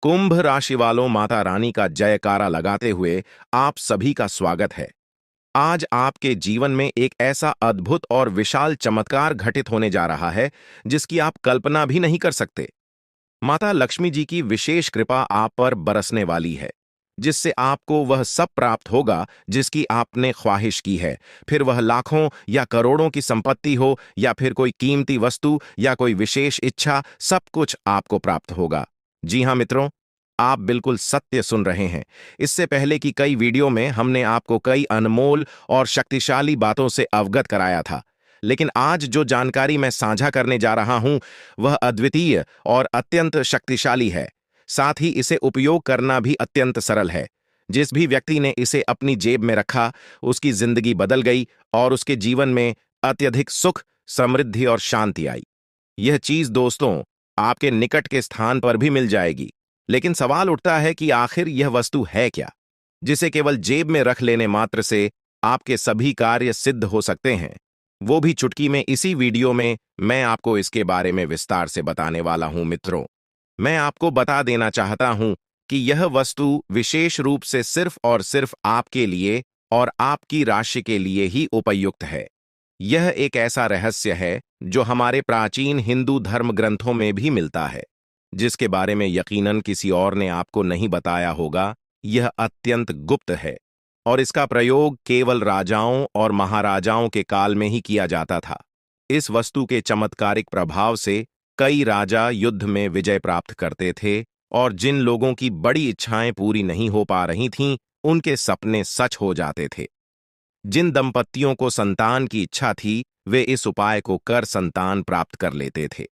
कुंभ राशि वालों, माता रानी का जयकारा लगाते हुए आप सभी का स्वागत है। आज आपके जीवन में एक ऐसा अद्भुत और विशाल चमत्कार घटित होने जा रहा है जिसकी आप कल्पना भी नहीं कर सकते। माता लक्ष्मी जी की विशेष कृपा आप पर बरसने वाली है, जिससे आपको वह सब प्राप्त होगा जिसकी आपने ख्वाहिश की है। फिर वह लाखों या करोड़ों की संपत्ति हो या फिर कोई कीमती वस्तु या कोई विशेष इच्छा, सब कुछ आपको प्राप्त होगा। जी हां मित्रों, आप बिल्कुल सत्य सुन रहे हैं। इससे पहले की कई वीडियो में हमने आपको कई अनमोल और शक्तिशाली बातों से अवगत कराया था, लेकिन आज जो जानकारी मैं साझा करने जा रहा हूं वह अद्वितीय और अत्यंत शक्तिशाली है। साथ ही इसे उपयोग करना भी अत्यंत सरल है। जिस भी व्यक्ति ने इसे अपनी जेब में रखा, उसकी जिंदगी बदल गई और उसके जीवन में अत्यधिक सुख, समृद्धि और शांति आई। यह चीज दोस्तों आपके निकट के स्थान पर भी मिल जाएगी। लेकिन सवाल उठता है कि आखिर यह वस्तु है क्या, जिसे केवल जेब में रख लेने मात्र से आपके सभी कार्य सिद्ध हो सकते हैं। वो भी चुटकी में। इसी वीडियो में मैं आपको इसके बारे में विस्तार से बताने वाला हूं मित्रों। मैं आपको बता देना चाहता हूं कि यह वस्तु विशेष रूप से सिर्फ और सिर्फ आपके लिए और आपकी राशि के लिए ही उपयुक्त है। यह एक ऐसा रहस्य है जो हमारे प्राचीन हिंदू धर्म ग्रंथों में भी मिलता है, जिसके बारे में यकीनन किसी और ने आपको नहीं बताया होगा। यह अत्यंत गुप्त है और इसका प्रयोग केवल राजाओं और महाराजाओं के काल में ही किया जाता था। इस वस्तु के चमत्कारिक प्रभाव से कई राजा युद्ध में विजय प्राप्त करते थे और जिन लोगों की बड़ी इच्छाएं पूरी नहीं हो पा रही थीं, उनके सपने सच हो जाते थे। जिन दंपतियों को संतान की इच्छा थी, वे इस उपाय को कर संतान प्राप्त कर लेते थे।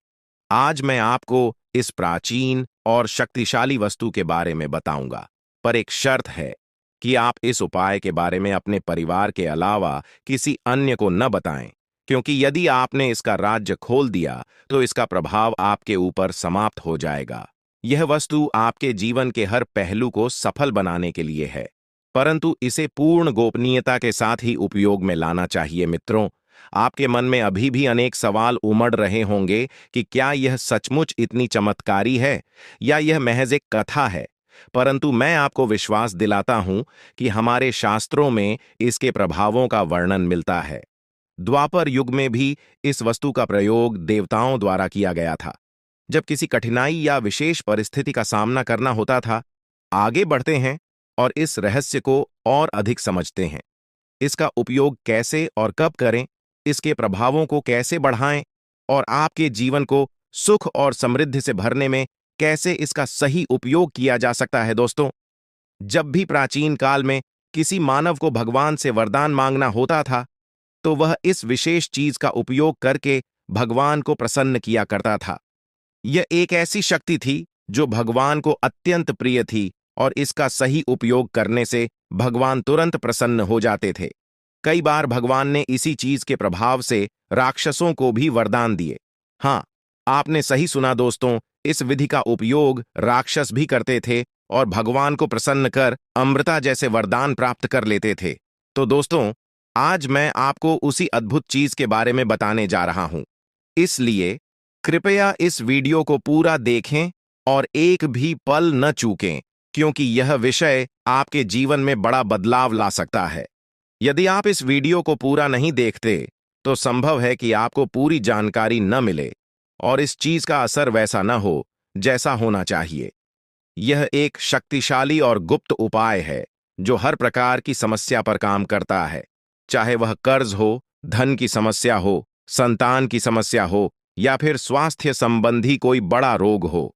आज मैं आपको इस प्राचीन और शक्तिशाली वस्तु के बारे में बताऊंगा, पर एक शर्त है कि आप इस उपाय के बारे में अपने परिवार के अलावा किसी अन्य को न बताएं, क्योंकि यदि आपने इसका राज्य खोल दिया तो इसका प्रभाव आपके ऊपर समाप्त हो जाएगा। यह वस्तु आपके जीवन के हर पहलू को सफल बनाने के लिए है, परंतु इसे पूर्ण गोपनीयता के साथ ही उपयोग में लाना चाहिए मित्रों। आपके मन में अभी भी अनेक सवाल उमड़ रहे होंगे कि क्या यह सचमुच इतनी चमत्कारी है या यह महज एक कथा है। परंतु मैं आपको विश्वास दिलाता हूं कि हमारे शास्त्रों में इसके प्रभावों का वर्णन मिलता है। द्वापर युग में भी इस वस्तु का प्रयोग देवताओं द्वारा किया गया था, जब किसी कठिनाई या विशेष परिस्थिति का सामना करना होता था। आगे बढ़ते हैं और इस रहस्य को और अधिक समझते हैं। इसका उपयोग कैसे और कब करें, इसके प्रभावों को कैसे बढ़ाएं और आपके जीवन को सुख और समृद्धि से भरने में कैसे इसका सही उपयोग किया जा सकता है। दोस्तों, जब भी प्राचीन काल में किसी मानव को भगवान से वरदान मांगना होता था, तो वह इस विशेष चीज का उपयोग करके भगवान को प्रसन्न किया करता था। यह एक ऐसी शक्ति थी जो भगवान को अत्यंत प्रिय थी और इसका सही उपयोग करने से भगवान तुरंत प्रसन्न हो जाते थे। कई बार भगवान ने इसी चीज के प्रभाव से राक्षसों को भी वरदान दिए। हाँ, आपने सही सुना दोस्तों, इस विधि का उपयोग राक्षस भी करते थे और भगवान को प्रसन्न कर अमृता जैसे वरदान प्राप्त कर लेते थे। तो दोस्तों, आज मैं आपको उसी अद्भुत चीज के बारे में बताने जा रहा हूं। इसलिए कृपया इस वीडियो को पूरा देखें और एक भी पल न चूकें, क्योंकि यह विषय आपके जीवन में बड़ा बदलाव ला सकता है। यदि आप इस वीडियो को पूरा नहीं देखते तो संभव है कि आपको पूरी जानकारी न मिले और इस चीज का असर वैसा न हो जैसा होना चाहिए। यह एक शक्तिशाली और गुप्त उपाय है जो हर प्रकार की समस्या पर काम करता है, चाहे वह कर्ज हो, धन की समस्या हो, संतान की समस्या हो या फिर स्वास्थ्य संबंधी कोई बड़ा रोग हो।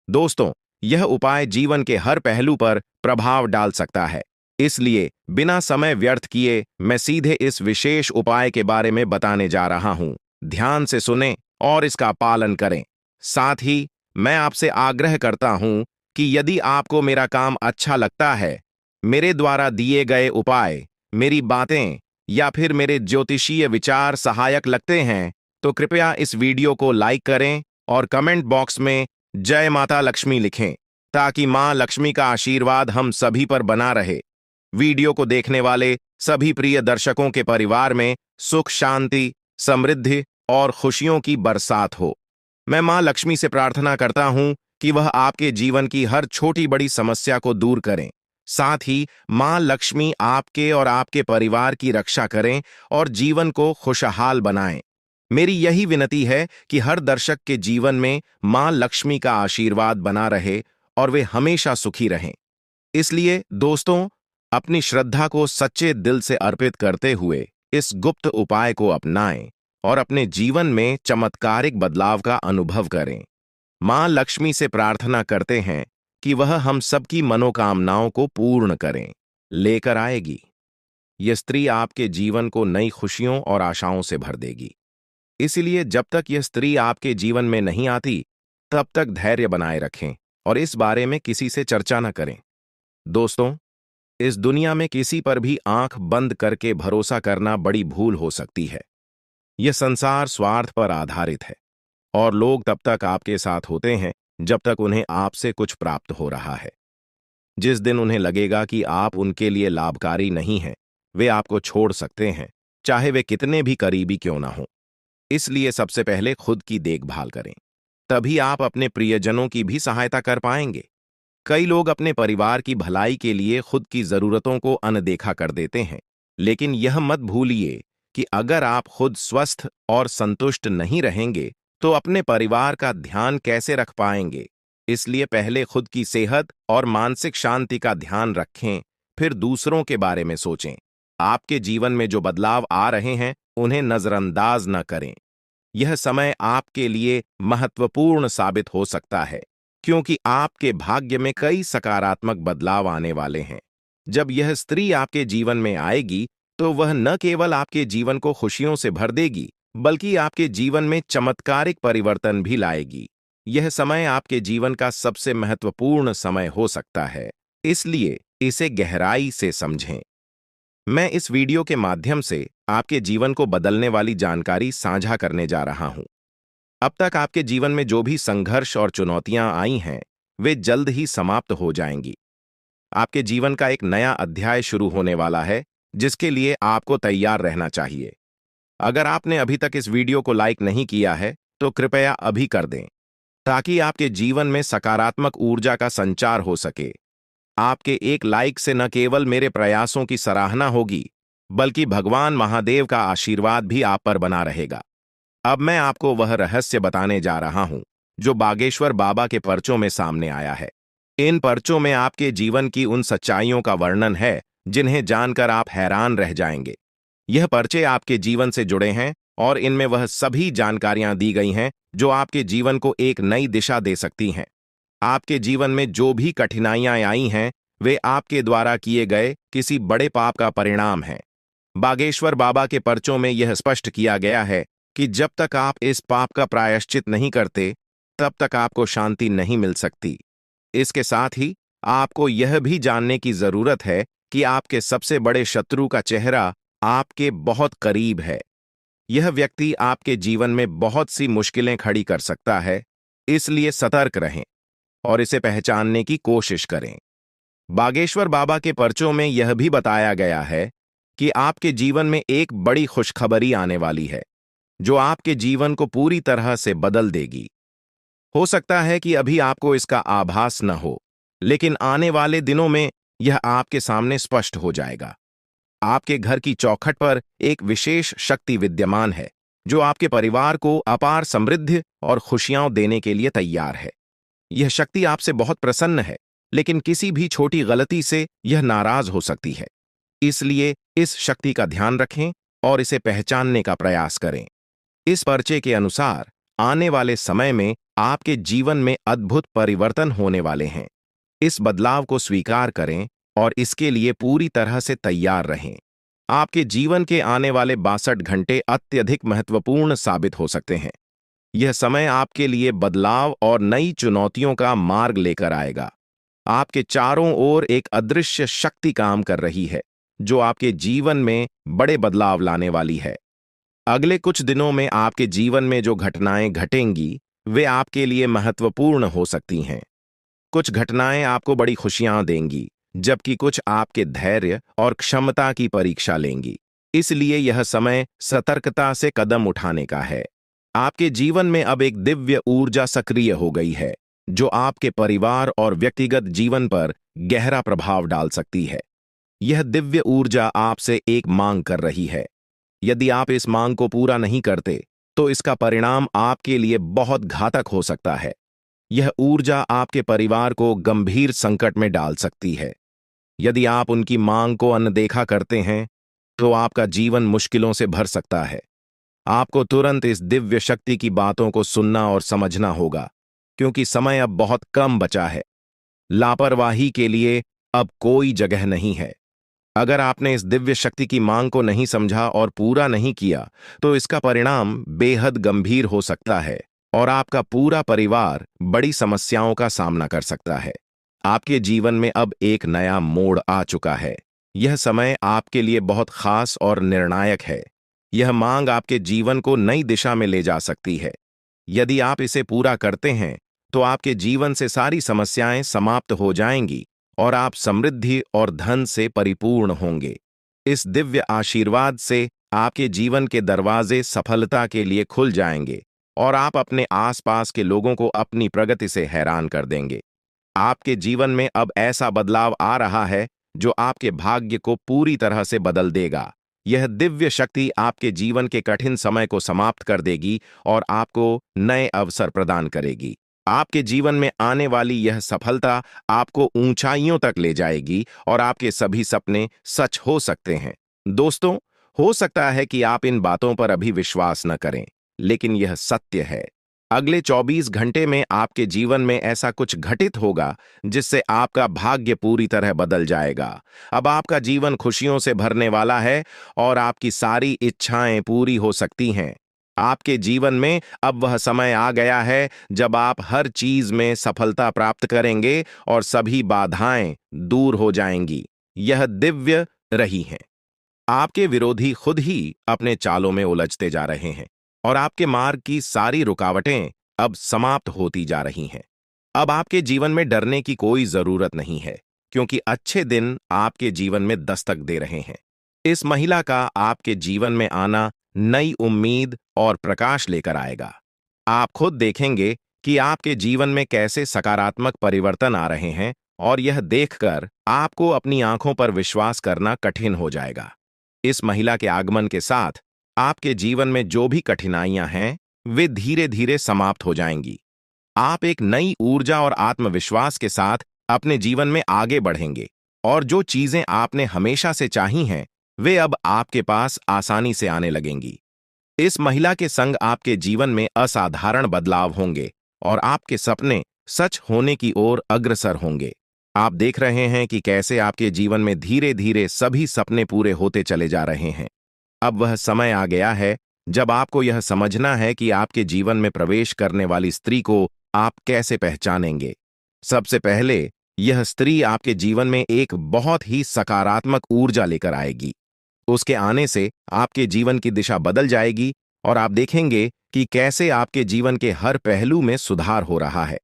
दोस्तों, यह उपाय जीवन के हर पहलू पर प्रभाव डाल सकता है। इसलिए बिना समय व्यर्थ किए मैं सीधे इस विशेष उपाय के बारे में बताने जा रहा हूं। ध्यान से सुनें और इसका पालन करें। साथ ही मैं आपसे आग्रह करता हूं कि यदि आपको मेरा काम अच्छा लगता है, मेरे द्वारा दिए गए उपाय, मेरी बातें या फिर मेरे ज्योतिषीय विचार सहायक लगते हैं, तो कृपया इस वीडियो को लाइक करें और कमेंट बॉक्स में जय माता लक्ष्मी लिखें, ताकि मां लक्ष्मी का आशीर्वाद हम सभी पर बना रहे। वीडियो को देखने वाले सभी प्रिय दर्शकों के परिवार में सुख, शांति, समृद्धि और खुशियों की बरसात हो। मैं मां लक्ष्मी से प्रार्थना करता हूं कि वह आपके जीवन की हर छोटी बड़ी समस्या को दूर करें। साथ ही मां लक्ष्मी आपके और आपके परिवार की रक्षा करें और जीवन को खुशहाल बनाएं। मेरी यही विनती है कि हर दर्शक के जीवन में मां लक्ष्मी का आशीर्वाद बना रहे और वे हमेशा सुखी रहें। इसलिए दोस्तों, अपनी श्रद्धा को सच्चे दिल से अर्पित करते हुए इस गुप्त उपाय को अपनाएं और अपने जीवन में चमत्कारिक बदलाव का अनुभव करें। मां लक्ष्मी से प्रार्थना करते हैं कि वह हम सबकी मनोकामनाओं को पूर्ण करें, लेकर आएगी। यह स्त्री आपके जीवन को नई खुशियों और आशाओं से भर देगी। इसलिए जब तक यह स्त्री आपके जीवन में नहीं आती, तब तक धैर्य बनाए रखें और इस बारे में किसी से चर्चा न करें। दोस्तों, इस दुनिया में किसी पर भी आंख बंद करके भरोसा करना बड़ी भूल हो सकती है। यह संसार स्वार्थ पर आधारित है और लोग तब तक आपके साथ होते हैं जब तक उन्हें आपसे कुछ प्राप्त हो रहा है। जिस दिन उन्हें लगेगा कि आप उनके लिए लाभकारी नहीं हैं, वे आपको छोड़ सकते हैं, चाहे वे कितने भी करीबी क्यों ना हों। इसलिए सबसे पहले खुद की देखभाल करें, तभी आप अपने प्रियजनों की भी सहायता कर पाएंगे। कई लोग अपने परिवार की भलाई के लिए खुद की जरूरतों को अनदेखा कर देते हैं, लेकिन यह मत भूलिए कि अगर आप खुद स्वस्थ और संतुष्ट नहीं रहेंगे, तो अपने परिवार का ध्यान कैसे रख पाएंगे। इसलिए पहले खुद की सेहत और मानसिक शांति का ध्यान रखें, फिर दूसरों के बारे में सोचें। आपके जीवन में जो बदलाव आ रहे हैं, उन्हें नजरअंदाज न करें। यह समय आपके लिए महत्वपूर्ण साबित हो सकता है, क्योंकि आपके भाग्य में कई सकारात्मक बदलाव आने वाले हैं। जब यह स्त्री आपके जीवन में आएगी, तो वह न केवल आपके जीवन को खुशियों से भर देगी, बल्कि आपके जीवन में चमत्कारिक परिवर्तन भी लाएगी। यह समय आपके जीवन का सबसे महत्वपूर्ण समय हो सकता है, इसलिए इसे गहराई से समझें। मैं इस वीडियो के माध्यम से आपके जीवन को बदलने वाली जानकारी साझा करने जा रहा हूं। अब तक आपके जीवन में जो भी संघर्ष और चुनौतियां आई हैं, वे जल्द ही समाप्त हो जाएंगी। आपके जीवन का एक नया अध्याय शुरू होने वाला है, जिसके लिए आपको तैयार रहना चाहिए। अगर आपने अभी तक इस वीडियो को लाइक नहीं किया है, तो कृपया अभी कर दें, ताकि आपके जीवन में सकारात्मक ऊर्जा का संचार हो सके। आपके एक लाइक से न केवल मेरे प्रयासों की सराहना होगी, बल्कि भगवान महादेव का आशीर्वाद भी आप पर बना रहेगा। अब मैं आपको वह रहस्य बताने जा रहा हूं, जो बागेश्वर बाबा के पर्चों में सामने आया है। इन पर्चों में आपके जीवन की उन सच्चाइयों का वर्णन है, जिन्हें जानकर आप हैरान रह जाएंगे। यह पर्चे आपके जीवन से जुड़े हैं और इनमें वह सभी जानकारियां दी गई हैं, जो आपके जीवन को एक नई दिशा दे सकती हैं। आपके जीवन में जो भी कठिनाइयां आई हैं, वे आपके द्वारा किए गए किसी बड़े पाप का परिणाम हैं। बागेश्वर बाबा के पर्चों में यह स्पष्ट किया गया है कि जब तक आप इस पाप का प्रायश्चित नहीं करते, तब तक आपको शांति नहीं मिल सकती। इसके साथ ही आपको यह भी जानने की जरूरत है कि आपके सबसे बड़े शत्रु का चेहरा आपके बहुत करीब है। यह व्यक्ति आपके जीवन में बहुत सी मुश्किलें खड़ी कर सकता है, इसलिए सतर्क रहें और इसे पहचानने की कोशिश करें। बागेश्वर बाबा के पर्चों में यह भी बताया गया है कि आपके जीवन में एक बड़ी खुशखबरी आने वाली है, जो आपके जीवन को पूरी तरह से बदल देगी। हो सकता है कि अभी आपको इसका आभास न हो, लेकिन आने वाले दिनों में यह आपके सामने स्पष्ट हो जाएगा। आपके घर की चौखट पर एक विशेष शक्ति विद्यमान है, जो आपके परिवार को अपार समृद्धि और खुशियां देने के लिए तैयार है। यह शक्ति आपसे बहुत प्रसन्न है, लेकिन किसी भी छोटी गलती से यह नाराज हो सकती है। इसलिए इस शक्ति का ध्यान रखें और इसे पहचानने का प्रयास करें। इस पर्चे के अनुसार आने वाले समय में आपके जीवन में अद्भुत परिवर्तन होने वाले हैं। इस बदलाव को स्वीकार करें और इसके लिए पूरी तरह से तैयार रहें। आपके जीवन के आने वाले 62 घंटे अत्यधिक महत्वपूर्ण साबित हो सकते हैं। यह समय आपके लिए बदलाव और नई चुनौतियों का मार्ग लेकर आएगा। आपके चारों ओर एक अदृश्य शक्ति काम कर रही है, जो आपके जीवन में बड़े बदलाव लाने वाली है। अगले कुछ दिनों में आपके जीवन में जो घटनाएं घटेंगी, वे आपके लिए महत्वपूर्ण हो सकती हैं। कुछ घटनाएं आपको बड़ी खुशियां देंगी, जबकि कुछ आपके धैर्य और क्षमता की परीक्षा लेंगी। इसलिए यह समय सतर्कता से कदम उठाने का है। आपके जीवन में अब एक दिव्य ऊर्जा सक्रिय हो गई है, जो आपके परिवार और व्यक्तिगत जीवन पर गहरा प्रभाव डाल सकती है। यह दिव्य ऊर्जा आपसे एक मांग कर रही है। यदि आप इस मांग को पूरा नहीं करते, तो इसका परिणाम आपके लिए बहुत घातक हो सकता है। यह ऊर्जा आपके परिवार को गंभीर संकट में डाल सकती है। यदि आप उनकी मांग को अनदेखा करते हैं, तो आपका जीवन मुश्किलों से भर सकता है। आपको तुरंत इस दिव्य शक्ति की बातों को सुनना और समझना होगा, क्योंकि समय अब बहुत कम बचा है। लापरवाही के लिए अब कोई जगह नहीं है। अगर आपने इस दिव्य शक्ति की मांग को नहीं समझा और पूरा नहीं किया, तो इसका परिणाम बेहद गंभीर हो सकता है और आपका पूरा परिवार बड़ी समस्याओं का सामना कर सकता है। आपके जीवन में अब एक नया मोड़ आ चुका है। यह समय आपके लिए बहुत खास और निर्णायक है। यह मांग आपके जीवन को नई दिशा में ले जा सकती है। यदि आप इसे पूरा करते हैं, तो आपके जीवन से सारी समस्याएं समाप्त हो जाएंगी और आप समृद्धि और धन से परिपूर्ण होंगे। इस दिव्य आशीर्वाद से आपके जीवन के दरवाजे सफलता के लिए खुल जाएंगे और आप अपने आसपास के लोगों को अपनी प्रगति से हैरान कर देंगे। आपके जीवन में अब ऐसा बदलाव आ रहा है जो आपके भाग्य को पूरी तरह से बदल देगा। यह दिव्य शक्ति आपके जीवन के कठिन समय को समाप्त कर देगी और आपको नए अवसर प्रदान करेगी। आपके जीवन में आने वाली यह सफलता आपको ऊंचाइयों तक ले जाएगी और आपके सभी सपने सच हो सकते हैं। दोस्तों, हो सकता है कि आप इन बातों पर अभी विश्वास न करें, लेकिन यह सत्य है। अगले 24 घंटे में आपके जीवन में ऐसा कुछ घटित होगा जिससे आपका भाग्य पूरी तरह बदल जाएगा। अब आपका जीवन खुशियों से भरने वाला है और आपकी सारी इच्छाएं पूरी हो सकती हैं। आपके जीवन में अब वह समय आ गया है जब आप हर चीज में सफलता प्राप्त करेंगे और सभी बाधाएं दूर हो जाएंगी। यह दिव्य रही है। आपके विरोधी खुद ही अपने चालों में उलझते जा रहे हैं और आपके मार्ग की सारी रुकावटें अब समाप्त होती जा रही हैं। अब आपके जीवन में डरने की कोई जरूरत नहीं है, क्योंकि अच्छे दिन आपके जीवन में दस्तक दे रहे हैं। इस महिला का आपके जीवन में आना नई उम्मीद और प्रकाश लेकर आएगा। आप खुद देखेंगे कि आपके जीवन में कैसे सकारात्मक परिवर्तन आ रहे हैं और यह देखकर आपको अपनी आंखों पर विश्वास करना कठिन हो जाएगा। इस महिला के आगमन के साथ आपके जीवन में जो भी कठिनाइयां हैं, वे धीरे धीरे समाप्त हो जाएंगी। आप एक नई ऊर्जा और आत्मविश्वास के साथ अपने जीवन में आगे बढ़ेंगे और जो चीजें आपने हमेशा से चाही हैं, वे अब आपके पास आसानी से आने लगेंगी। इस महिला के संग आपके जीवन में असाधारण बदलाव होंगे और आपके सपने सच होने की ओर अग्रसर होंगे। आप देख रहे हैं कि कैसे आपके जीवन में धीरे धीरे सभी सपने पूरे होते चले जा रहे हैं। अब वह समय आ गया है जब आपको यह समझना है कि आपके जीवन में प्रवेश करने वाली स्त्री को आप कैसे पहचानेंगे। सबसे पहले, यह स्त्री आपके जीवन में एक बहुत ही सकारात्मक ऊर्जा लेकर आएगी। उसके आने से आपके जीवन की दिशा बदल जाएगी और आप देखेंगे कि कैसे आपके जीवन के हर पहलू में सुधार हो रहा है।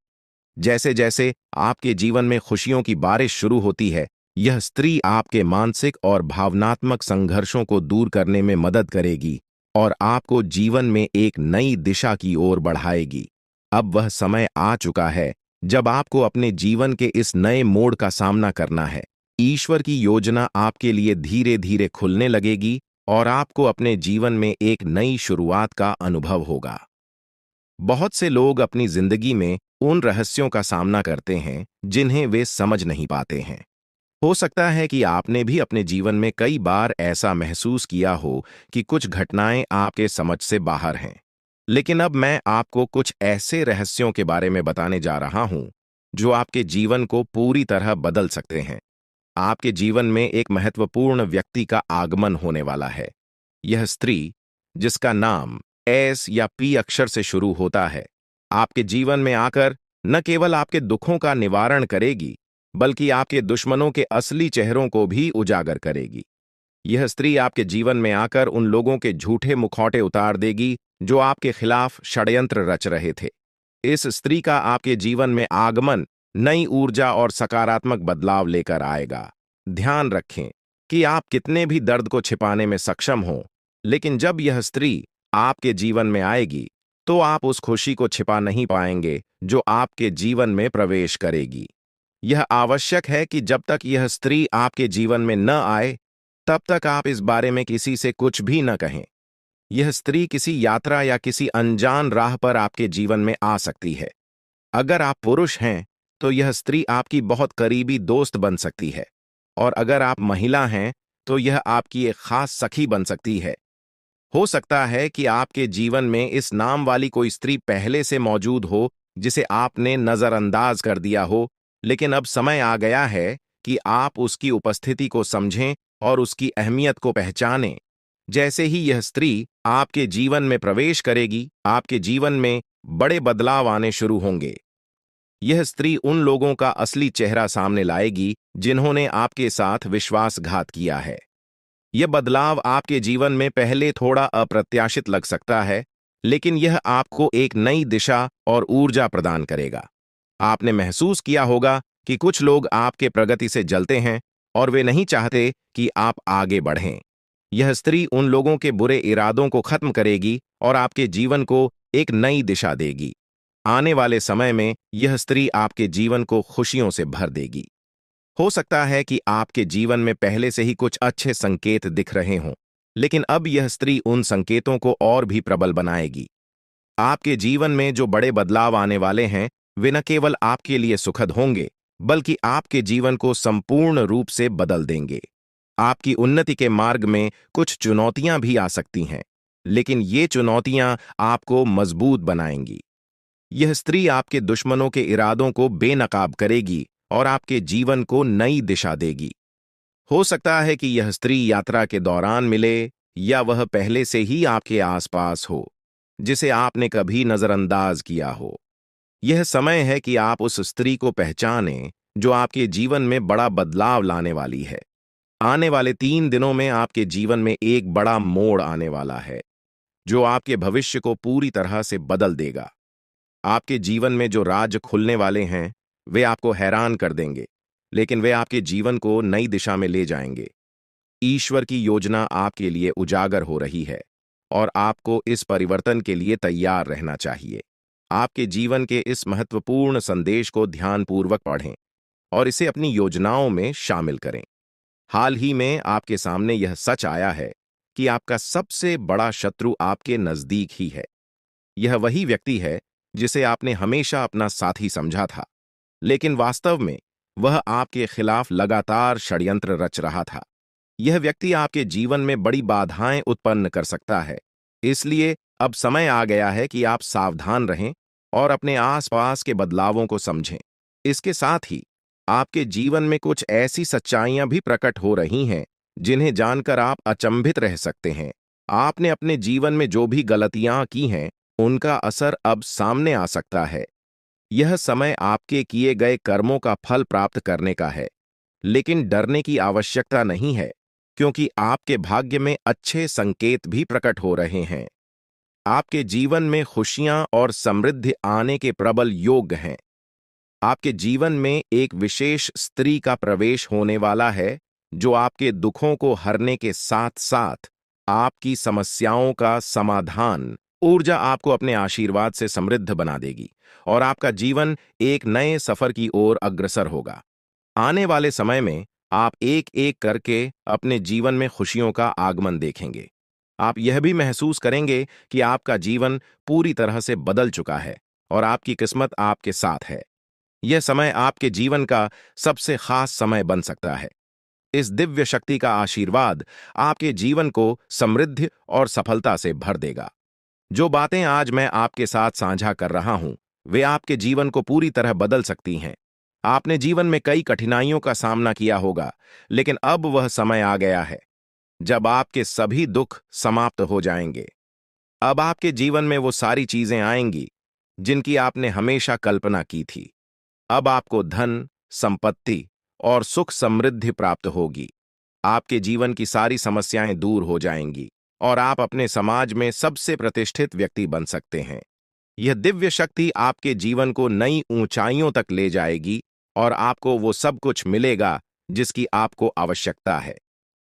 जैसे जैसे आपके जीवन में खुशियों की बारिश शुरू होती है, यह स्त्री आपके मानसिक और भावनात्मक संघर्षों को दूर करने में मदद करेगी और आपको जीवन में एक नई दिशा की ओर बढ़ाएगी। अब वह समय आ चुका है जब आपको अपने जीवन के इस नए मोड़ का सामना करना है। ईश्वर की योजना आपके लिए धीरे धीरे खुलने लगेगी और आपको अपने जीवन में एक नई शुरुआत का अनुभव होगा। बहुत से लोग अपनी जिंदगी में उन रहस्यों का सामना करते हैं जिन्हें वे समझ नहीं पाते हैं। हो सकता है कि आपने भी अपने जीवन में कई बार ऐसा महसूस किया हो कि कुछ घटनाएं आपके समझ से बाहर हैं। लेकिन अब मैं आपको कुछ ऐसे रहस्यों के बारे में बताने जा रहा हूं जो आपके जीवन को पूरी तरह बदल सकते हैं। आपके जीवन में एक महत्वपूर्ण व्यक्ति का आगमन होने वाला है। यह स्त्री, जिसका नाम एस या पी अक्षर से शुरू होता है, आपके जीवन में आकर न केवल आपके दुखों का निवारण करेगी, बल्कि आपके दुश्मनों के असली चेहरों को भी उजागर करेगी। यह स्त्री आपके जीवन में आकर उन लोगों के झूठे मुखौटे उतार देगी जो आपके खिलाफ षड्यंत्र रच रहे थे। इस स्त्री का आपके जीवन में आगमन नई ऊर्जा और सकारात्मक बदलाव लेकर आएगा। ध्यान रखें कि आप कितने भी दर्द को छिपाने में सक्षम हों, लेकिन जब यह स्त्री आपके जीवन में आएगी, तो आप उस खुशी को छिपा नहीं पाएंगे जो आपके जीवन में प्रवेश करेगी। यह आवश्यक है कि जब तक यह स्त्री आपके जीवन में न आए, तब तक आप इस बारे में किसी से कुछ भी न कहें। यह स्त्री किसी यात्रा या किसी अनजान राह पर आपके जीवन में आ सकती है। अगर आप पुरुष हैं, तो यह स्त्री आपकी बहुत करीबी दोस्त बन सकती है, और अगर आप महिला हैं, तो यह आपकी एक खास सखी बन सकती है। हो सकता है कि आपके जीवन में इस नाम वाली कोई स्त्री पहले से मौजूद हो, जिसे आपने नजरअंदाज कर दिया हो, लेकिन अब समय आ गया है कि आप उसकी उपस्थिति को समझें और उसकी अहमियत को पहचानें। जैसे ही यह स्त्री आपके जीवन में प्रवेश करेगी, आपके जीवन में बड़े बदलाव आने शुरू होंगे। यह स्त्री उन लोगों का असली चेहरा सामने लाएगी जिन्होंने आपके साथ विश्वासघात किया है। यह बदलाव आपके जीवन में पहले थोड़ा अप्रत्याशित लग सकता है, लेकिन यह आपको एक नई दिशा और ऊर्जा प्रदान करेगा। आपने महसूस किया होगा कि कुछ लोग आपके प्रगति से जलते हैं और वे नहीं चाहते कि आप आगे बढ़ें। यह स्त्री उन लोगों के बुरे इरादों को खत्म करेगी और आपके जीवन को एक नई दिशा देगी। आने वाले समय में यह स्त्री आपके जीवन को खुशियों से भर देगी। हो सकता है कि आपके जीवन में पहले से ही कुछ अच्छे संकेत दिख रहे हों, लेकिन अब यह स्त्री उन संकेतों को और भी प्रबल बनाएगी। आपके जीवन में जो बड़े बदलाव आने वाले हैं, वे न केवल आपके लिए सुखद होंगे, बल्कि आपके जीवन को संपूर्ण रूप से बदल देंगे। आपकी उन्नति के मार्ग में कुछ चुनौतियां भी आ सकती हैं, लेकिन ये चुनौतियां आपको मजबूत बनाएंगी। यह स्त्री आपके दुश्मनों के इरादों को बेनकाब करेगी और आपके जीवन को नई दिशा देगी। हो सकता है कि यह स्त्री यात्रा के दौरान मिले, या वह पहले से ही आपके आसपास हो, जिसे आपने कभी नजरअंदाज किया हो। यह समय है कि आप उस स्त्री को पहचानें जो आपके जीवन में बड़ा बदलाव लाने वाली है। आने वाले 3 दिनों में आपके जीवन में एक बड़ा मोड़ आने वाला है, जो आपके भविष्य को पूरी तरह से बदल देगा। आपके जीवन में जो राज खुलने वाले हैं, वे आपको हैरान कर देंगे, लेकिन वे आपके जीवन को नई दिशा में ले जाएंगे। ईश्वर की योजना आपके लिए उजागर हो रही है, और आपको इस परिवर्तन के लिए तैयार रहना चाहिए। आपके जीवन के इस महत्वपूर्ण संदेश को ध्यानपूर्वक पढ़ें और इसे अपनी योजनाओं में शामिल करें। हाल ही में आपके सामने यह सच आया है कि आपका सबसे बड़ा शत्रु आपके नजदीक ही है। यह वही व्यक्ति है जिसे आपने हमेशा अपना साथी समझा था, लेकिन वास्तव में वह आपके खिलाफ लगातार षड्यंत्र रच रहा था। यह व्यक्ति आपके जीवन में बड़ी बाधाएं उत्पन्न कर सकता है, इसलिए अब समय आ गया है कि आप सावधान रहें और अपने आसपास के बदलावों को समझें। इसके साथ ही आपके जीवन में कुछ ऐसी सच्चाइयां भी प्रकट हो रही हैं जिन्हें जानकर आप अचंभित रह सकते हैं। आपने अपने जीवन में जो भी गलतियां की हैं, उनका असर अब सामने आ सकता है। यह समय आपके किए गए कर्मों का फल प्राप्त करने का है, लेकिन डरने की आवश्यकता नहीं है, क्योंकि आपके भाग्य में अच्छे संकेत भी प्रकट हो रहे हैं। आपके जीवन में खुशियां और समृद्धि आने के प्रबल योग हैं। आपके जीवन में एक विशेष स्त्री का प्रवेश होने वाला है, जो आपके दुखों को हरने के साथ साथ आपकी समस्याओं का समाधान ऊर्जा आपको अपने आशीर्वाद से समृद्ध बना देगी और आपका जीवन एक नए सफर की ओर अग्रसर होगा। आने वाले समय में आप एक एक करके अपने जीवन में खुशियों का आगमन देखेंगे। आप यह भी महसूस करेंगे कि आपका जीवन पूरी तरह से बदल चुका है और आपकी किस्मत आपके साथ है। यह समय आपके जीवन का सबसे खास समय बन सकता है। इस दिव्य शक्ति का आशीर्वाद आपके जीवन को समृद्धि और सफलता से भर देगा। जो बातें आज मैं आपके साथ साझा कर रहा हूं, वे आपके जीवन को पूरी तरह बदल सकती हैं। आपने जीवन में कई कठिनाइयों का सामना किया होगा, लेकिन अब वह समय आ गया है जब आपके सभी दुख समाप्त हो जाएंगे। अब आपके जीवन में वो सारी चीजें आएंगी जिनकी आपने हमेशा कल्पना की थी। अब आपको धन, संपत्ति और सुख समृद्धि प्राप्त होगी। आपके जीवन की सारी समस्याएं दूर हो जाएंगी और आप अपने समाज में सबसे प्रतिष्ठित व्यक्ति बन सकते हैं। यह दिव्य शक्ति आपके जीवन को नई ऊंचाइयों तक ले जाएगी और आपको वो सब कुछ मिलेगा जिसकी आपको आवश्यकता है।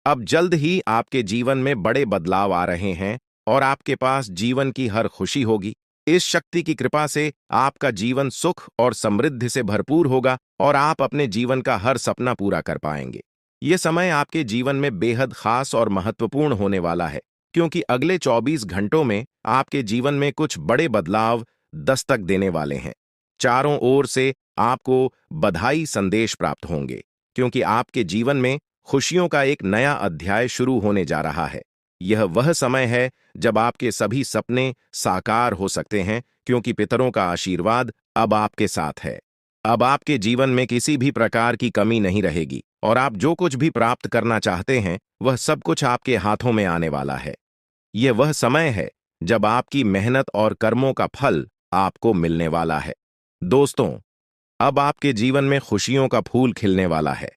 अब जल्द ही आपके जीवन में बड़े बदलाव आ रहे हैं और आपके पास जीवन की हर खुशी होगी। इस शक्ति की कृपा से आपका जीवन सुख और समृद्धि से भरपूर होगा और आप अपने जीवन का हर सपना पूरा कर पाएंगे। यह समय आपके जीवन में बेहद खास और महत्वपूर्ण होने वाला है, क्योंकि अगले 24 घंटों में आपके जीवन में कुछ बड़े बदलाव दस्तक देने वाले हैं। चारों ओर से आपको बधाई संदेश प्राप्त होंगे, क्योंकि आपके जीवन में खुशियों का एक नया अध्याय शुरू होने जा रहा है। यह वह समय है जब आपके सभी सपने साकार हो सकते हैं, क्योंकि पितरों का आशीर्वाद अब आपके साथ है। अब आपके जीवन में किसी भी प्रकार की कमी नहीं रहेगी और आप जो कुछ भी प्राप्त करना चाहते हैं वह सब कुछ आपके हाथों में आने वाला है। यह वह समय है जब आपकी मेहनत और कर्मों का फल आपको मिलने वाला है। दोस्तों, अब आपके जीवन में खुशियों का फूल खिलने वाला है।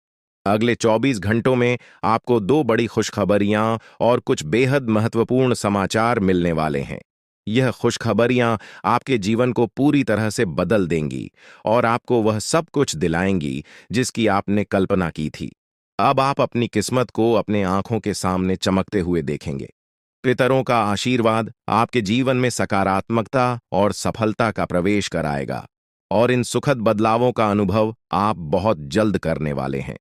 अगले 24 घंटों में आपको दो बड़ी खुशखबरियां और कुछ बेहद महत्वपूर्ण समाचार मिलने वाले हैं। यह खुशखबरियां आपके जीवन को पूरी तरह से बदल देंगी और आपको वह सब कुछ दिलाएंगी जिसकी आपने कल्पना की थी। अब आप अपनी किस्मत को अपने आंखों के सामने चमकते हुए देखेंगे। पितरों का आशीर्वाद आपके जीवन में सकारात्मकता और सफलता का प्रवेश कराएगा और इन सुखद बदलावों का अनुभव आप बहुत जल्द करने वाले हैं।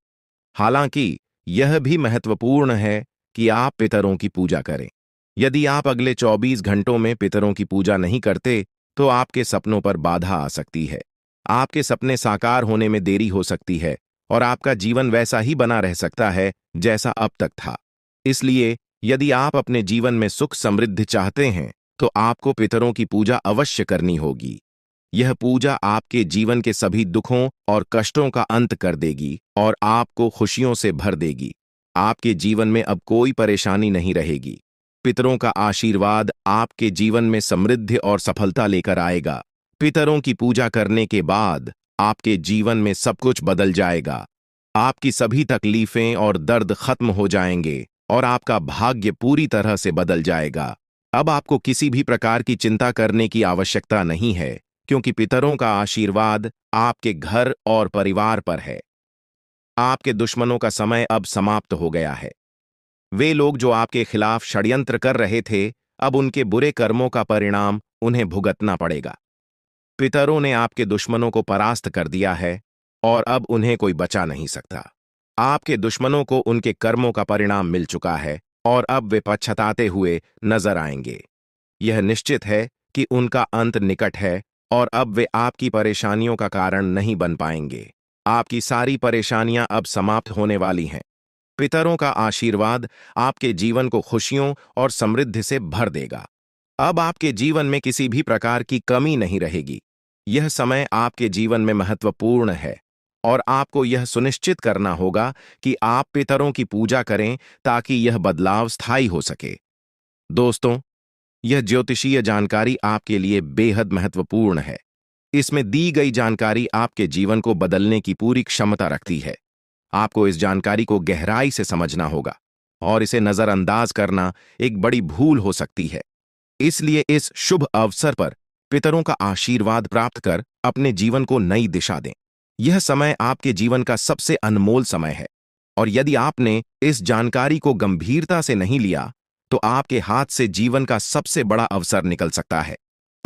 हालांकि यह भी महत्वपूर्ण है कि आप पितरों की पूजा करें। यदि आप अगले 24 घंटों में पितरों की पूजा नहीं करते तो आपके सपनों पर बाधा आ सकती है। आपके सपने साकार होने में देरी हो सकती है और आपका जीवन वैसा ही बना रह सकता है जैसा अब तक था। इसलिए यदि आप अपने जीवन में सुख समृद्धि चाहते हैं तो आपको पितरों की पूजा अवश्य करनी होगी। यह पूजा आपके जीवन के सभी दुखों और कष्टों का अंत कर देगी और आपको खुशियों से भर देगी। आपके जीवन में अब कोई परेशानी नहीं रहेगी। पितरों का आशीर्वाद आपके जीवन में समृद्धि और सफलता लेकर आएगा। पितरों की पूजा करने के बाद आपके जीवन में सब कुछ बदल जाएगा। आपकी सभी तकलीफें और दर्द खत्म हो जाएंगे और आपका भाग्य पूरी तरह से बदल जाएगा। अब आपको किसी भी प्रकार की चिंता करने की आवश्यकता नहीं है, क्योंकि पितरों का आशीर्वाद आपके घर और परिवार पर है। आपके दुश्मनों का समय अब समाप्त हो गया है। वे लोग जो आपके खिलाफ षड्यंत्र कर रहे थे, अब उनके बुरे कर्मों का परिणाम उन्हें भुगतना पड़ेगा। पितरों ने आपके दुश्मनों को परास्त कर दिया है और अब उन्हें कोई बचा नहीं सकता। आपके दुश्मनों को उनके कर्मों का परिणाम मिल चुका है और अब वे पछताते हुए नजर आएंगे। यह निश्चित है कि उनका अंत निकट है और अब वे आपकी परेशानियों का कारण नहीं बन पाएंगे। आपकी सारी परेशानियां अब समाप्त होने वाली हैं। पितरों का आशीर्वाद आपके जीवन को खुशियों और समृद्धि से भर देगा। अब आपके जीवन में किसी भी प्रकार की कमी नहीं रहेगी। यह समय आपके जीवन में महत्वपूर्ण है और आपको यह सुनिश्चित करना होगा कि आप पितरों की पूजा करें ताकि यह बदलाव स्थायी हो सके। दोस्तों, यह ज्योतिषीय जानकारी आपके लिए बेहद महत्वपूर्ण है। इसमें दी गई जानकारी आपके जीवन को बदलने की पूरी क्षमता रखती है। आपको इस जानकारी को गहराई से समझना होगा और इसे नजरअंदाज करना एक बड़ी भूल हो सकती है। इसलिए इस शुभ अवसर पर पितरों का आशीर्वाद प्राप्त कर अपने जीवन को नई दिशा दें। यह समय आपके जीवन का सबसे अनमोल समय है और यदि आपने इस जानकारी को गंभीरता से नहीं लिया तो आपके हाथ से जीवन का सबसे बड़ा अवसर निकल सकता है।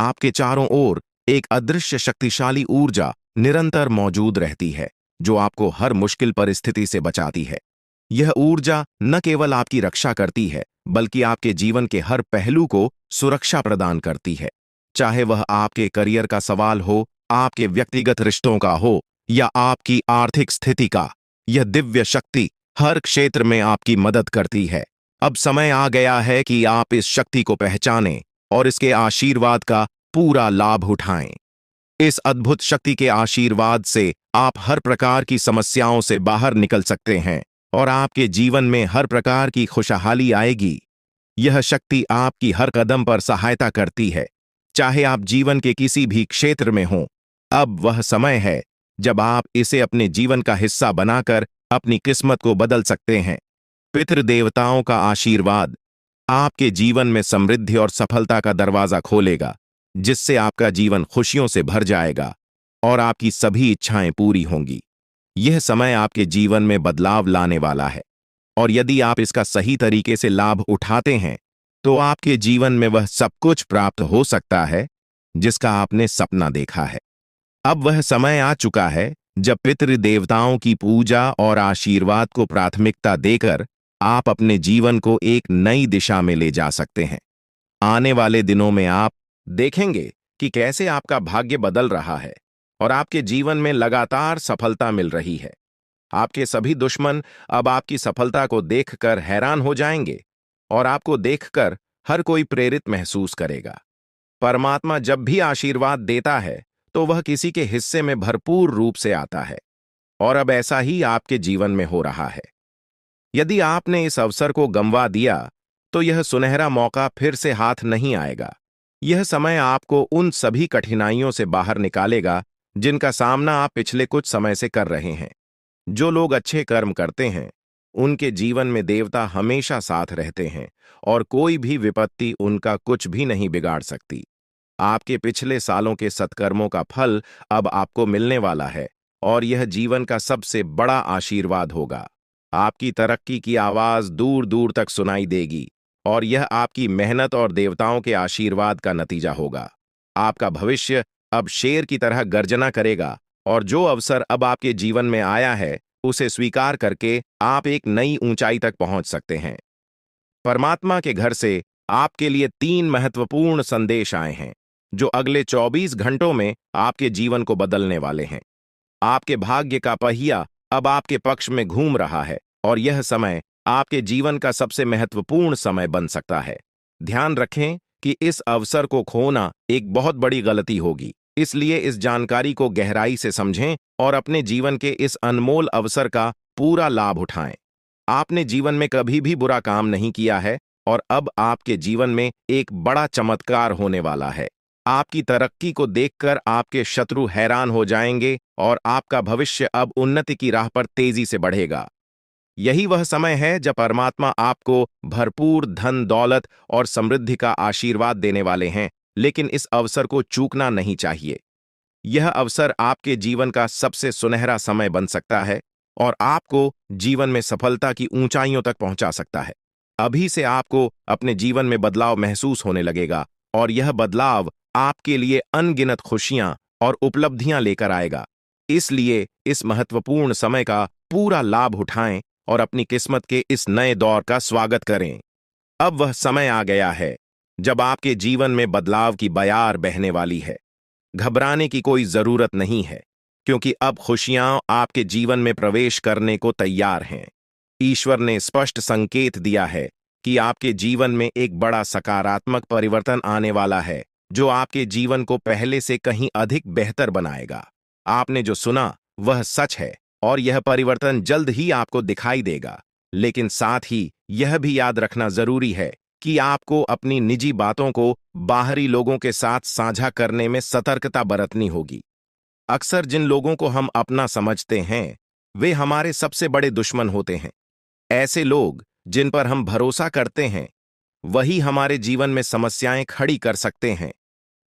आपके चारों ओर एक अदृश्य शक्तिशाली ऊर्जा निरंतर मौजूद रहती है जो आपको हर मुश्किल परिस्थिति से बचाती है। यह ऊर्जा न केवल आपकी रक्षा करती है बल्कि आपके जीवन के हर पहलू को सुरक्षा प्रदान करती है। चाहे वह आपके करियर का सवाल हो, आपके व्यक्तिगत रिश्तों का हो या आपकी आर्थिक स्थिति का, यह दिव्य शक्ति हर क्षेत्र में आपकी मदद करती है। अब समय आ गया है कि आप इस शक्ति को पहचानें और इसके आशीर्वाद का पूरा लाभ उठाएं। इस अद्भुत शक्ति के आशीर्वाद से आप हर प्रकार की समस्याओं से बाहर निकल सकते हैं और आपके जीवन में हर प्रकार की खुशहाली आएगी। यह शक्ति आपकी हर कदम पर सहायता करती है, चाहे आप जीवन के किसी भी क्षेत्र में हों। अब वह समय है जब आप इसे अपने जीवन का हिस्सा बनाकर अपनी किस्मत को बदल सकते हैं। पितृदेवताओं का आशीर्वाद आपके जीवन में समृद्धि और सफलता का दरवाजा खोलेगा, जिससे आपका जीवन खुशियों से भर जाएगा और आपकी सभी इच्छाएं पूरी होंगी। यह समय आपके जीवन में बदलाव लाने वाला है और यदि आप इसका सही तरीके से लाभ उठाते हैं तो आपके जीवन में वह सब कुछ प्राप्त हो सकता है जिसका आपने सपना देखा है। अब वह समय आ चुका है जब पितृ देवताओं की पूजा और आशीर्वाद को प्राथमिकता देकर आप अपने जीवन को एक नई दिशा में ले जा सकते हैं। आने वाले दिनों में आप देखेंगे कि कैसे आपका भाग्य बदल रहा है और आपके जीवन में लगातार सफलता मिल रही है। आपके सभी दुश्मन अब आपकी सफलता को देखकर हैरान हो जाएंगे और आपको देखकर हर कोई प्रेरित महसूस करेगा। परमात्मा जब भी आशीर्वाद देता है तो वह किसी के हिस्से में भरपूर रूप से आता है, और अब ऐसा ही आपके जीवन में हो रहा है। यदि आपने इस अवसर को गंवा दिया तो यह सुनहरा मौका फिर से हाथ नहीं आएगा। यह समय आपको उन सभी कठिनाइयों से बाहर निकालेगा जिनका सामना आप पिछले कुछ समय से कर रहे हैं। जो लोग अच्छे कर्म करते हैं उनके जीवन में देवता हमेशा साथ रहते हैं और कोई भी विपत्ति उनका कुछ भी नहीं बिगाड़ सकती। आपके पिछले सालों के सत्कर्मों का फल अब आपको मिलने वाला है और यह जीवन का सबसे बड़ा आशीर्वाद होगा। आपकी तरक्की की आवाज दूर दूर तक सुनाई देगी और यह आपकी मेहनत और देवताओं के आशीर्वाद का नतीजा होगा। आपका भविष्य अब शेर की तरह गर्जना करेगा और जो अवसर अब आपके जीवन में आया है उसे स्वीकार करके आप एक नई ऊंचाई तक पहुंच सकते हैं। परमात्मा के घर से आपके लिए 3 महत्वपूर्ण संदेश आए हैं जो अगले 24 घंटों में आपके जीवन को बदलने वाले हैं। आपके भाग्य का पहिया अब आपके पक्ष में घूम रहा है और यह समय आपके जीवन का सबसे महत्वपूर्ण समय बन सकता है। ध्यान रखें कि इस अवसर को खोना एक बहुत बड़ी गलती होगी, इसलिए इस जानकारी को गहराई से समझें और अपने जीवन के इस अनमोल अवसर का पूरा लाभ उठाएं। आपने जीवन में कभी भी बुरा काम नहीं किया है और अब आपके जीवन में एक बड़ा चमत्कार होने वाला है। आपकी तरक्की को देखकर आपके शत्रु हैरान हो जाएंगे और आपका भविष्य अब उन्नति की राह पर तेजी से बढ़ेगा। यही वह समय है जब परमात्मा आपको भरपूर धन दौलत और समृद्धि का आशीर्वाद देने वाले हैं, लेकिन इस अवसर को चूकना नहीं चाहिए। यह अवसर आपके जीवन का सबसे सुनहरा समय बन सकता है और आपको जीवन में सफलता की ऊंचाइयों तक पहुंचा सकता है। अभी से आपको अपने जीवन में बदलाव महसूस होने लगेगा और यह बदलाव आपके लिए अनगिनत खुशियां और उपलब्धियां लेकर आएगा। इसलिए इस महत्वपूर्ण समय का पूरा लाभ उठाएं और अपनी किस्मत के इस नए दौर का स्वागत करें। अब वह समय आ गया है जब आपके जीवन में बदलाव की बयार बहने वाली है। घबराने की कोई जरूरत नहीं है, क्योंकि अब खुशियां आपके जीवन में प्रवेश करने को तैयार हैं। ईश्वर ने स्पष्ट संकेत दिया है कि आपके जीवन में एक बड़ा सकारात्मक परिवर्तन आने वाला है जो आपके जीवन को पहले से कहीं अधिक बेहतर बनाएगा। आपने जो सुना वह सच है और यह परिवर्तन जल्द ही आपको दिखाई देगा, लेकिन साथ ही यह भी याद रखना जरूरी है कि आपको अपनी निजी बातों को बाहरी लोगों के साथ साझा करने में सतर्कता बरतनी होगी। अक्सर जिन लोगों को हम अपना समझते हैं वे हमारे सबसे बड़े दुश्मन होते हैं। ऐसे लोग जिन पर हम भरोसा करते हैं वही हमारे जीवन में समस्याएं खड़ी कर सकते हैं।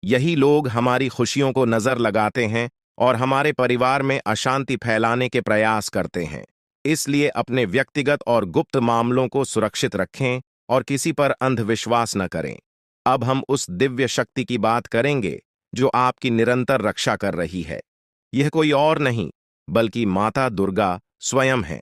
यही लोग हमारी खुशियों को नजर लगाते हैं और हमारे परिवार में अशांति फैलाने के प्रयास करते हैं। इसलिए अपने व्यक्तिगत और गुप्त मामलों को सुरक्षित रखें और किसी पर अंधविश्वास न करें। अब हम उस दिव्य शक्ति की बात करेंगे जो आपकी निरंतर रक्षा कर रही है। यह कोई और नहीं बल्कि माता दुर्गा स्वयं है।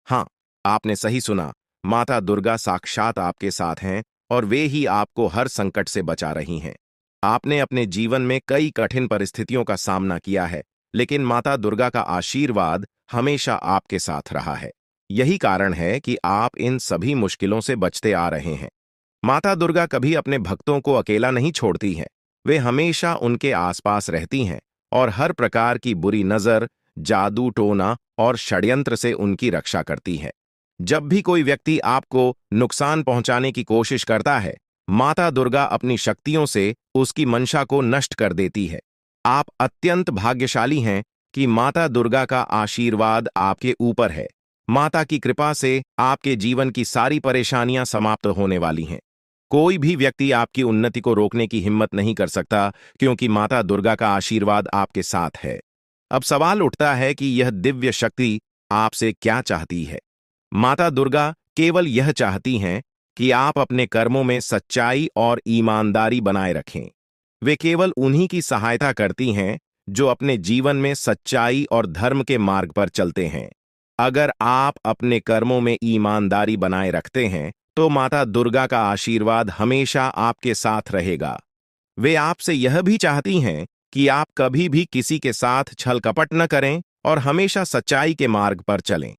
हाँ, आपने सही सुना, माता दुर्गा साक्षात आपके साथ हैं और वे ही आपको हर संकट से बचा रही हैं। आपने अपने जीवन में कई कठिन परिस्थितियों का सामना किया है, लेकिन माता दुर्गा का आशीर्वाद हमेशा आपके साथ रहा है। यही कारण है कि आप इन सभी मुश्किलों से बचते आ रहे हैं। माता दुर्गा कभी अपने भक्तों को अकेला नहीं छोड़ती हैं। वे हमेशा उनके आसपास रहती हैं और हर प्रकार की बुरी नजर, जादू टोना और षड्यंत्र से उनकी रक्षा करती है। जब भी कोई व्यक्ति आपको नुकसान पहुंचाने की कोशिश करता है, माता दुर्गा अपनी शक्तियों से उसकी मंशा को नष्ट कर देती है। आप अत्यंत भाग्यशाली हैं कि माता दुर्गा का आशीर्वाद आपके ऊपर है। माता की कृपा से आपके जीवन की सारी परेशानियां समाप्त होने वाली हैं। कोई भी व्यक्ति आपकी उन्नति को रोकने की हिम्मत नहीं कर सकता, क्योंकि माता दुर्गा का आशीर्वाद आपके साथ है। अब सवाल उठता है कि यह दिव्य शक्ति आपसे क्या चाहती है। माता दुर्गा केवल यह चाहती हैं कि आप अपने कर्मों में सच्चाई और ईमानदारी बनाए रखें। वे केवल उन्हीं की सहायता करती हैं जो अपने जीवन में सच्चाई और धर्म के मार्ग पर चलते हैं। अगर आप अपने कर्मों में ईमानदारी बनाए रखते हैं, तो माता दुर्गा का आशीर्वाद हमेशा आपके साथ रहेगा। वे आपसे यह भी चाहती हैं कि आप कभी भी किसी के साथ छल कपट न करें और हमेशा सच्चाई के मार्ग पर चलें।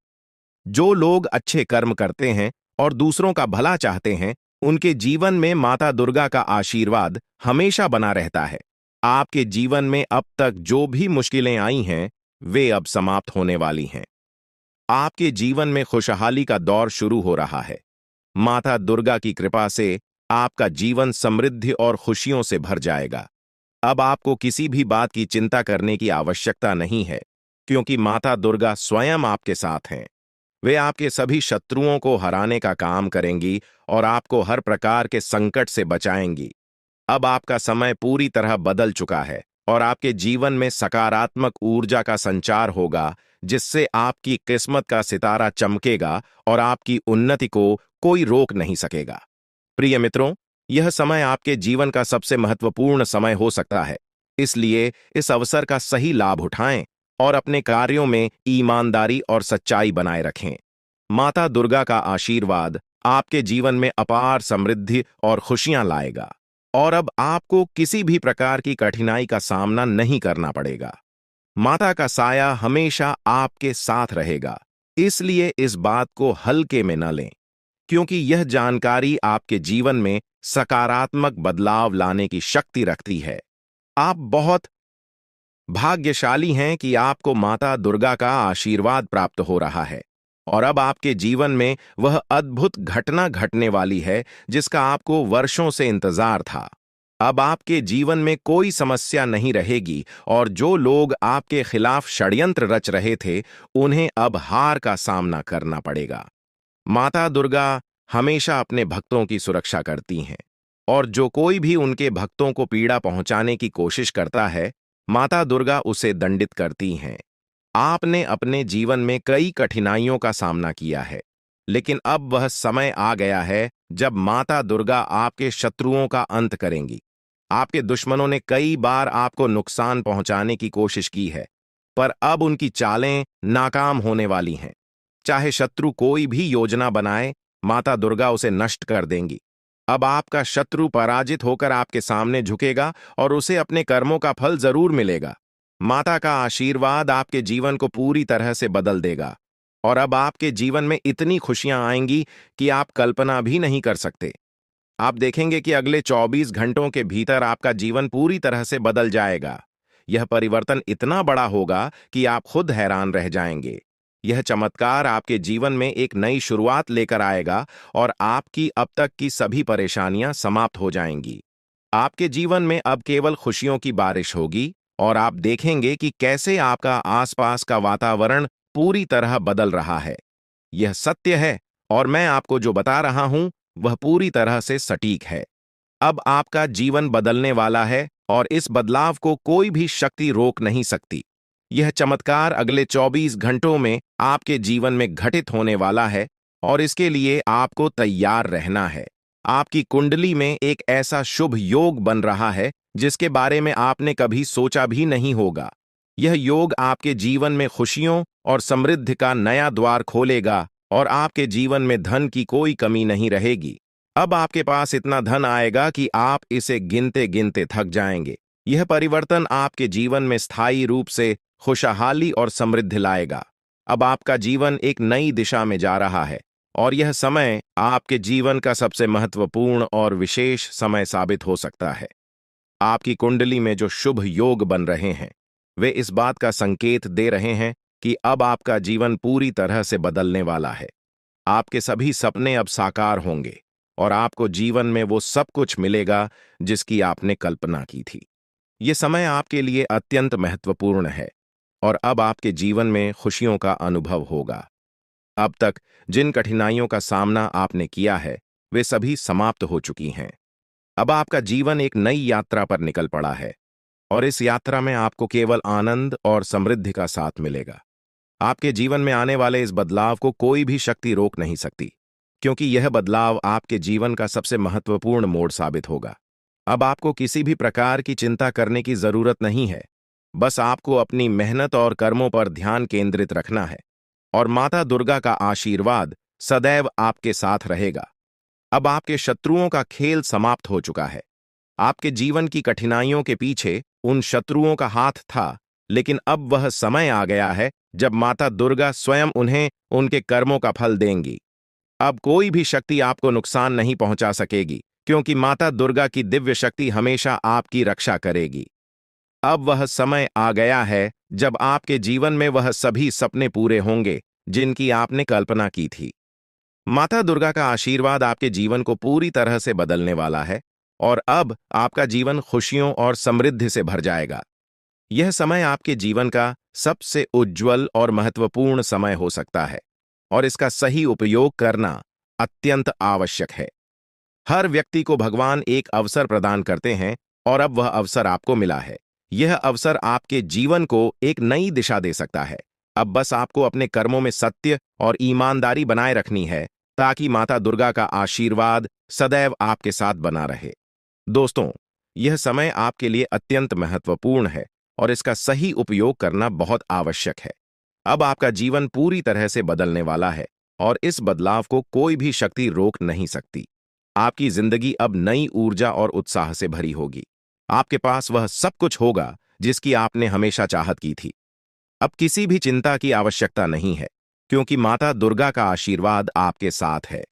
जो लोग अच्छे कर्म करते हैं और दूसरों का भला चाहते हैं, उनके जीवन में माता दुर्गा का आशीर्वाद हमेशा बना रहता है। आपके जीवन में अब तक जो भी मुश्किलें आई हैं, वे अब समाप्त होने वाली हैं। आपके जीवन में खुशहाली का दौर शुरू हो रहा है। माता दुर्गा की कृपा से आपका जीवन समृद्धि और खुशियों से भर जाएगा। अब आपको किसी भी बात की चिंता करने की आवश्यकता नहीं है, क्योंकि माता दुर्गा स्वयं आपके साथ हैं। वे आपके सभी शत्रुओं को हराने का काम करेंगी और आपको हर प्रकार के संकट से बचाएंगी। अब आपका समय पूरी तरह बदल चुका है और आपके जीवन में सकारात्मक ऊर्जा का संचार होगा, जिससे आपकी किस्मत का सितारा चमकेगा और आपकी उन्नति को कोई रोक नहीं सकेगा। प्रिय मित्रों, यह समय आपके जीवन का सबसे महत्वपूर्ण समय हो सकता है। इसलिए इस अवसर का सही लाभ उठाएं और अपने कार्यों में ईमानदारी और सच्चाई बनाए रखें। माता दुर्गा का आशीर्वाद आपके जीवन में अपार समृद्धि और खुशियां लाएगा और अब आपको किसी भी प्रकार की कठिनाई का सामना नहीं करना पड़ेगा। माता का साया हमेशा आपके साथ रहेगा, इसलिए इस बात को हल्के में न लें, क्योंकि यह जानकारी आपके जीवन में सकारात्मक बदलाव लाने की शक्ति रखती है। आप बहुत भाग्यशाली हैं कि आपको माता दुर्गा का आशीर्वाद प्राप्त हो रहा है और अब आपके जीवन में वह अद्भुत घटना घटने वाली है जिसका आपको वर्षों से इंतजार था। अब आपके जीवन में कोई समस्या नहीं रहेगी और जो लोग आपके खिलाफ षड्यंत्र रच रहे थे, उन्हें अब हार का सामना करना पड़ेगा। माता दुर्गा हमेशा अपने भक्तों की सुरक्षा करती हैं और जो कोई भी उनके भक्तों को पीड़ा पहुंचाने की कोशिश करता है, माता दुर्गा उसे दंडित करती हैं। आपने अपने जीवन में कई कठिनाइयों का सामना किया है, लेकिन अब वह समय आ गया है जब माता दुर्गा आपके शत्रुओं का अंत करेंगी। आपके दुश्मनों ने कई बार आपको नुकसान पहुंचाने की कोशिश की है, पर अब उनकी चालें नाकाम होने वाली हैं। चाहे शत्रु कोई भी योजना बनाए, माता दुर्गा उसे नष्ट कर देंगी। अब आपका शत्रु पराजित होकर आपके सामने झुकेगा और उसे अपने कर्मों का फल जरूर मिलेगा। माता का आशीर्वाद आपके जीवन को पूरी तरह से बदल देगा और अब आपके जीवन में इतनी खुशियां आएंगी कि आप कल्पना भी नहीं कर सकते। आप देखेंगे कि अगले 24 घंटों के भीतर आपका जीवन पूरी तरह से बदल जाएगा। यह परिवर्तन इतना बड़ा होगा कि आप खुद हैरान रह जाएंगे। यह चमत्कार आपके जीवन में एक नई शुरुआत लेकर आएगा और आपकी अब तक की सभी परेशानियां समाप्त हो जाएंगी। आपके जीवन में अब केवल खुशियों की बारिश होगी और आप देखेंगे कि कैसे आपका आसपास का वातावरण पूरी तरह बदल रहा है। यह सत्य है और मैं आपको जो बता रहा हूं, वह पूरी तरह से सटीक है। अब आपका जीवन बदलने वाला है और इस बदलाव को कोई भी शक्ति रोक नहीं सकती। यह चमत्कार अगले 24 घंटों में आपके जीवन में घटित होने वाला है और इसके लिए आपको तैयार रहना है। आपकी कुंडली में एक ऐसा शुभ योग बन रहा है जिसके बारे में आपने कभी सोचा भी नहीं होगा। यह योग आपके जीवन में खुशियों और समृद्धि का नया द्वार खोलेगा और आपके जीवन में धन की कोई कमी नहीं रहेगी। अब आपके पास इतना धन आएगा कि आप इसे गिनते गिनते थक जाएंगे। यह परिवर्तन आपके जीवन में स्थायी रूप से खुशहाली और समृद्धि लाएगा। अब आपका जीवन एक नई दिशा में जा रहा है और यह समय आपके जीवन का सबसे महत्वपूर्ण और विशेष समय साबित हो सकता है। आपकी कुंडली में जो शुभ योग बन रहे हैं, वे इस बात का संकेत दे रहे हैं कि अब आपका जीवन पूरी तरह से बदलने वाला है। आपके सभी सपने अब साकार होंगे और आपको जीवन में वो सब कुछ मिलेगा जिसकी आपने कल्पना की थी। ये समय आपके लिए अत्यंत महत्वपूर्ण है और अब आपके जीवन में खुशियों का अनुभव होगा। अब तक जिन कठिनाइयों का सामना आपने किया है, वे सभी समाप्त हो चुकी हैं। अब आपका जीवन एक नई यात्रा पर निकल पड़ा है और इस यात्रा में आपको केवल आनंद और समृद्धि का साथ मिलेगा। आपके जीवन में आने वाले इस बदलाव को कोई भी शक्ति रोक नहीं सकती, क्योंकि यह बदलाव आपके जीवन का सबसे महत्वपूर्ण मोड़ साबित होगा। अब आपको किसी भी प्रकार की चिंता करने की जरूरत नहीं है। बस आपको अपनी मेहनत और कर्मों पर ध्यान केंद्रित रखना है और माता दुर्गा का आशीर्वाद सदैव आपके साथ रहेगा। अब आपके शत्रुओं का खेल समाप्त हो चुका है। आपके जीवन की कठिनाइयों के पीछे उन शत्रुओं का हाथ था, लेकिन अब वह समय आ गया है जब माता दुर्गा स्वयं उन्हें उनके कर्मों का फल देंगी। अब कोई भी शक्ति आपको नुकसान नहीं पहुंचा सकेगी, क्योंकि माता दुर्गा की दिव्य शक्ति हमेशा आपकी रक्षा करेगी। अब वह समय आ गया है जब आपके जीवन में वह सभी सपने पूरे होंगे जिनकी आपने कल्पना की थी। माता दुर्गा का आशीर्वाद आपके जीवन को पूरी तरह से बदलने वाला है और अब आपका जीवन खुशियों और समृद्धि से भर जाएगा। यह समय आपके जीवन का सबसे उज्जवल और महत्वपूर्ण समय हो सकता है और इसका सही उपयोग करना अत्यंत आवश्यक है। हर व्यक्ति को भगवान एक अवसर प्रदान करते हैं और अब वह अवसर आपको मिला है। यह अवसर आपके जीवन को एक नई दिशा दे सकता है। अब बस आपको अपने कर्मों में सत्य और ईमानदारी बनाए रखनी है ताकि माता दुर्गा का आशीर्वाद सदैव आपके साथ बना रहे। दोस्तों, यह समय आपके लिए अत्यंत महत्वपूर्ण है और इसका सही उपयोग करना बहुत आवश्यक है। अब आपका जीवन पूरी तरह से बदलने वाला है और इस बदलाव को कोई भी शक्ति रोक नहीं सकती। आपकी जिंदगी अब नई ऊर्जा और उत्साह से भरी होगी। आपके पास वह सब कुछ होगा जिसकी आपने हमेशा चाहत की थी। अब किसी भी चिंता की आवश्यकता नहीं है, क्योंकि माता दुर्गा का आशीर्वाद आपके साथ है।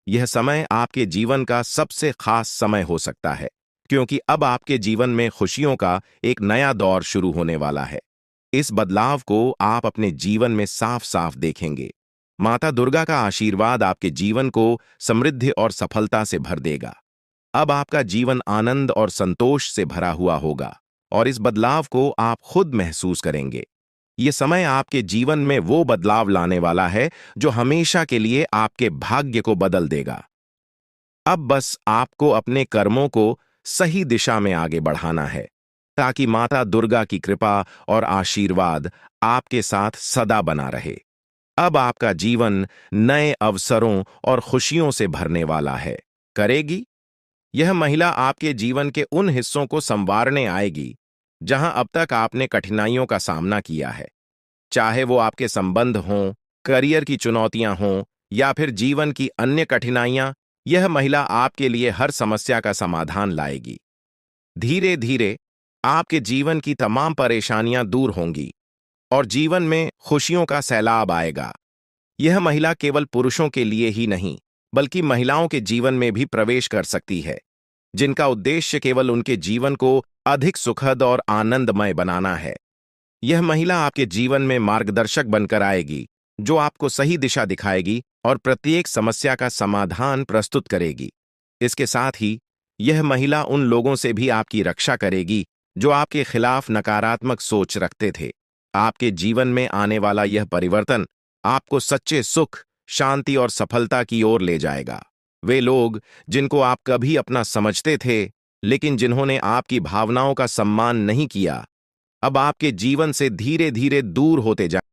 यह समय आपके जीवन का सबसे खास समय हो सकता है, क्योंकि अब आपके जीवन में खुशियों का एक नया दौर शुरू होने वाला है। इस बदलाव को आप अपने जीवन में साफ साफ देखेंगे। माता दुर्गा का आशीर्वाद आपके जीवन को समृद्धि और सफलता से भर देगा। अब आपका जीवन आनंद और संतोष से भरा हुआ होगा और इस बदलाव को आप खुद महसूस करेंगे। ये समय आपके जीवन में वो बदलाव लाने वाला है जो हमेशा के लिए आपके भाग्य को बदल देगा। अब बस आपको अपने कर्मों को सही दिशा में आगे बढ़ाना है ताकि माता दुर्गा की कृपा और आशीर्वाद आपके साथ सदा बना रहे। अब आपका जीवन नए अवसरों और खुशियों से भरने वाला है। करेगी? यह महिला आपके जीवन के उन हिस्सों को संवारने आएगी जहां अब तक आपने कठिनाइयों का सामना किया है। चाहे वो आपके संबंध हों, करियर की चुनौतियां हों या फिर जीवन की अन्य कठिनाइयां, यह महिला आपके लिए हर समस्या का समाधान लाएगी। धीरे धीरे आपके जीवन की तमाम परेशानियां दूर होंगी और जीवन में खुशियों का सैलाब आएगा। यह महिला केवल पुरुषों के लिए ही नहीं, बल्कि महिलाओं के जीवन में भी प्रवेश कर सकती है, जिनका उद्देश्य केवल उनके जीवन को अधिक सुखद और आनंदमय बनाना है। यह महिला आपके जीवन में मार्गदर्शक बनकर आएगी, जो आपको सही दिशा दिखाएगी और प्रत्येक समस्या का समाधान प्रस्तुत करेगी। इसके साथ ही यह महिला उन लोगों से भी आपकी रक्षा करेगी जो आपके खिलाफ नकारात्मक सोच रखते थे। आपके जीवन में आने वाला यह परिवर्तन आपको सच्चे सुख, शांति और सफलता की ओर ले जाएगा। वे लोग जिनको आप कभी अपना समझते थे, लेकिन जिन्होंने आपकी भावनाओं का सम्मान नहीं किया, अब आपके जीवन से धीरे धीरे दूर होते जाएंगे।